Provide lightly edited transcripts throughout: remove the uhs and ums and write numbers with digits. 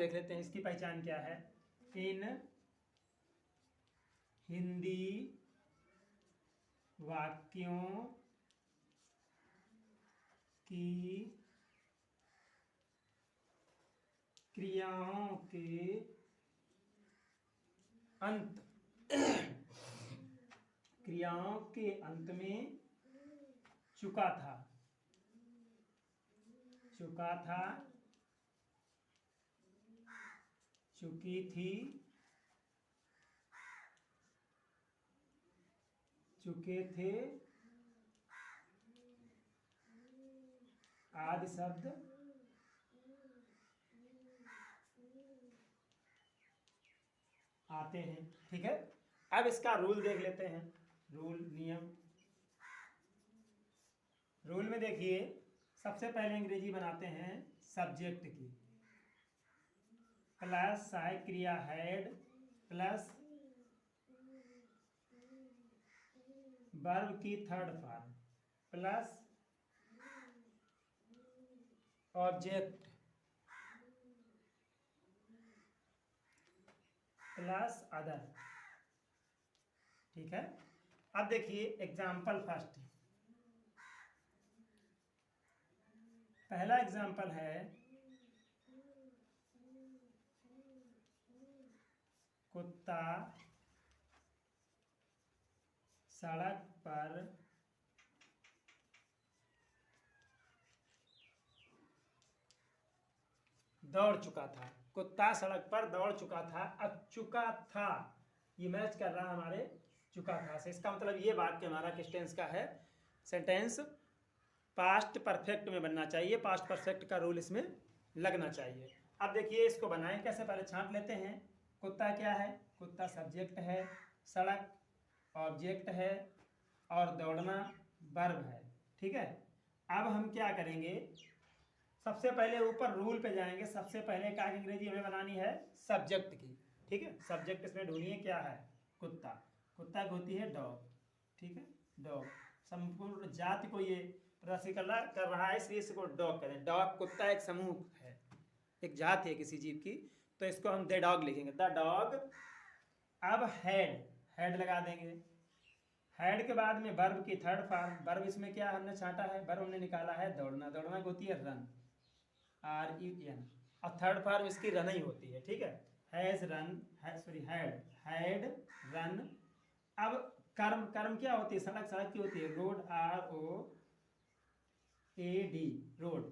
देख लेते हैं इसकी पहचान क्या है। इन हिंदी वाक्यों की क्रियाओं के अंत क्रियाओं के अंत में चुका था, चुका था, चुकी थी, चुके थे आदि शब्द आते हैं। ठीक है, अब इसका रूल देख लेते हैं। रूल, नियम। रूल में देखिए, सबसे पहले अंग्रेजी बनाते हैं सब्जेक्ट की, प्लस सहायक क्रिया हैड, प्लस वर्ब की third form, plus object, plus other. ठीक है, अब देखिए एग्जाम्पल फर्स्ट। पहला एग्जाम्पल है कुत्ता सड़क पर दौड़ चुका था। कुत्ता सड़क पर दौड़ चुका था। अब चुका था ये मैच कर रहा है हमारे चुका था से। इसका मतलब ये वाक्य हमारा किस टेंस का है? सेंटेंस पास्ट परफेक्ट में बनना चाहिए। पास्ट परफेक्ट का रूल इसमें लगना चाहिए। अब देखिए इसको बनाएं कैसे, पहले छांट लेते हैं। कुत्ता क्या है? कुत्ता सब्जेक्ट है, सड़क ऑब्जेक्ट है और दौड़ना वर्ब है। ठीक है, अब हम क्या करेंगे, सबसे पहले ऊपर रूल पे जाएंगे। सबसे पहले क्या अंग्रेजी हमें बनानी है? सब्जेक्ट की। ठीक है, सब्जेक्ट इसमें ढूंढिए क्या है? कुत्ता। कुत्ता की होती है डॉग। ठीक है, डॉग। संपूर्ण जाति को ये प्रदर्शित कर रहा है, इसलिए इसको डॉग करें। डॉग, कुत्ता एक समूह है, एक जाति है किसी जीव की, तो इसको हम द डॉग लिखेंगे, द डॉग। अब हैड, हैड लगा देंगे। हैड के बाद में वर्ब की थर्ड फॉर्म। वर्ब इसमें क्या हमने छांटा है? वर्ब हमने निकाला है दौड़ना। दौड़ना की होती है रन, REN, और थर्ड फॉर्म इसकी रन ही होती है। ठीक है, has run, sorry had, had run. अब कर्म, कर्म क्या होती है? सड़क, सड़क की होती है रोड, ROAD, रोड।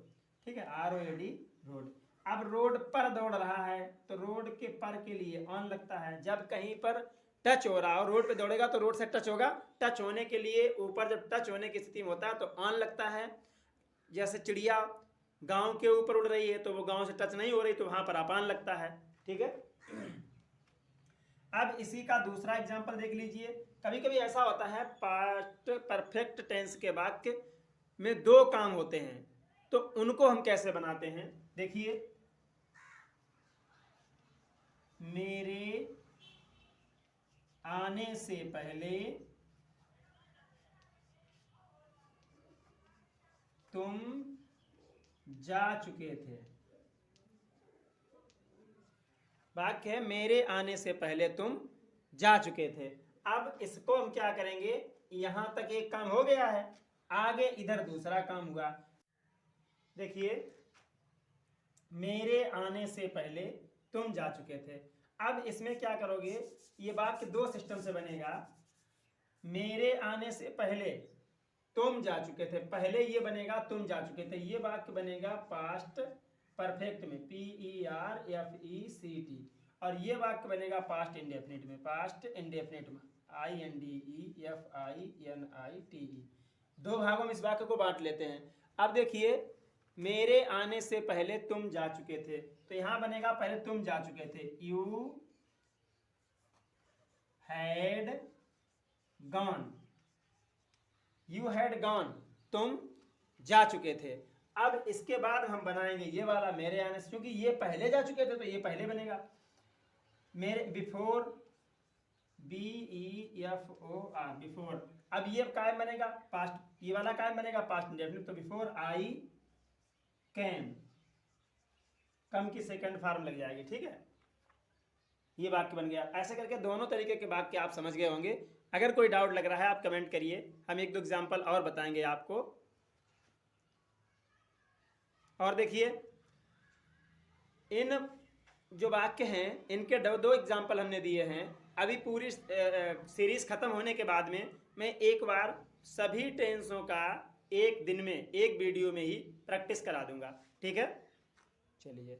ठीक है, ROAD, रोड। अब रोड पर दौड़ रहा है तो रोड के पर के लिए ऑन लगता है। जब कहीं पर टच हो रहा हो, रोड पे दौड़ेगा तो रोड से टच होगा। टच होने के लिए ऊपर, जब टच होने की स्थिति में होता है तो ऑन लगता है। जैसे चिड़िया गांव के ऊपर उड़ रही है तो वो गांव से टच नहीं हो रही तो वहां पर अपान लगता है। ठीक है, अब इसी का दूसरा एग्जांपल देख लीजिए। कभी कभी ऐसा होता है पास्ट परफेक्ट टेंस के वाक्य में दो काम होते हैं, तो उनको हम कैसे बनाते हैं? देखिए, मेरे आने से पहले तुम जा चुके थे। वाक्य है मेरे आने से पहले तुम जा चुके थे। अब इसको हम क्या करेंगे, यहां तक एक काम हो गया है, आगे इधर दूसरा काम हुआ। देखिए, मेरे आने से पहले तुम जा चुके थे। अब इसमें क्या करोगे, ये वाक्य दो सिस्टम से बनेगा। मेरे आने से पहले तुम जा चुके थे, पहले ये बनेगा तुम जा चुके थे, ये वाक्य बनेगा पास्ट परफेक्ट में, PERFECT। और ये वाक्य बनेगा पास्ट इंडेफिनिट में, पास्ट इंडेफिनिट में, INDEFINITE। दो भागों में इस वाक्य को बांट लेते हैं। अब देखिए, मेरे आने से पहले तुम जा चुके थे, तो यहां बनेगा पहले तुम जा चुके थे, you had gone, you had gone, तुम जा चुके थे। अब इसके बाद हम बनाएंगे ये वाला मेरे आने से, क्योंकि ये पहले जा चुके थे तो ये पहले बनेगा। मेरे बिफोर, BEFOR, बिफोर। अब ये कायम बनेगा पास्ट, ये वाला कायम बनेगा पास्ट इंडेफिनिट, तो बिफोर आई कैम, कम की सेकंड फॉर्म लग जाएगी। ठीक है, ये वाक्य बन गया। ऐसे करके दोनों तरीके के वाक्य आप समझ गए होंगे। अगर कोई डाउट लग रहा है आप कमेंट करिए, हम एक दो एग्जाम्पल और बताएंगे आपको। और देखिए इन जो वाक्य हैं इनके दो एग्जाम्पल हमने दिए हैं। अभी पूरी सीरीज खत्म होने के बाद में मैं एक बार सभी टेंसों का एक दिन में एक वीडियो में ही प्रैक्टिस करा दूंगा। ठीक है, चलिए।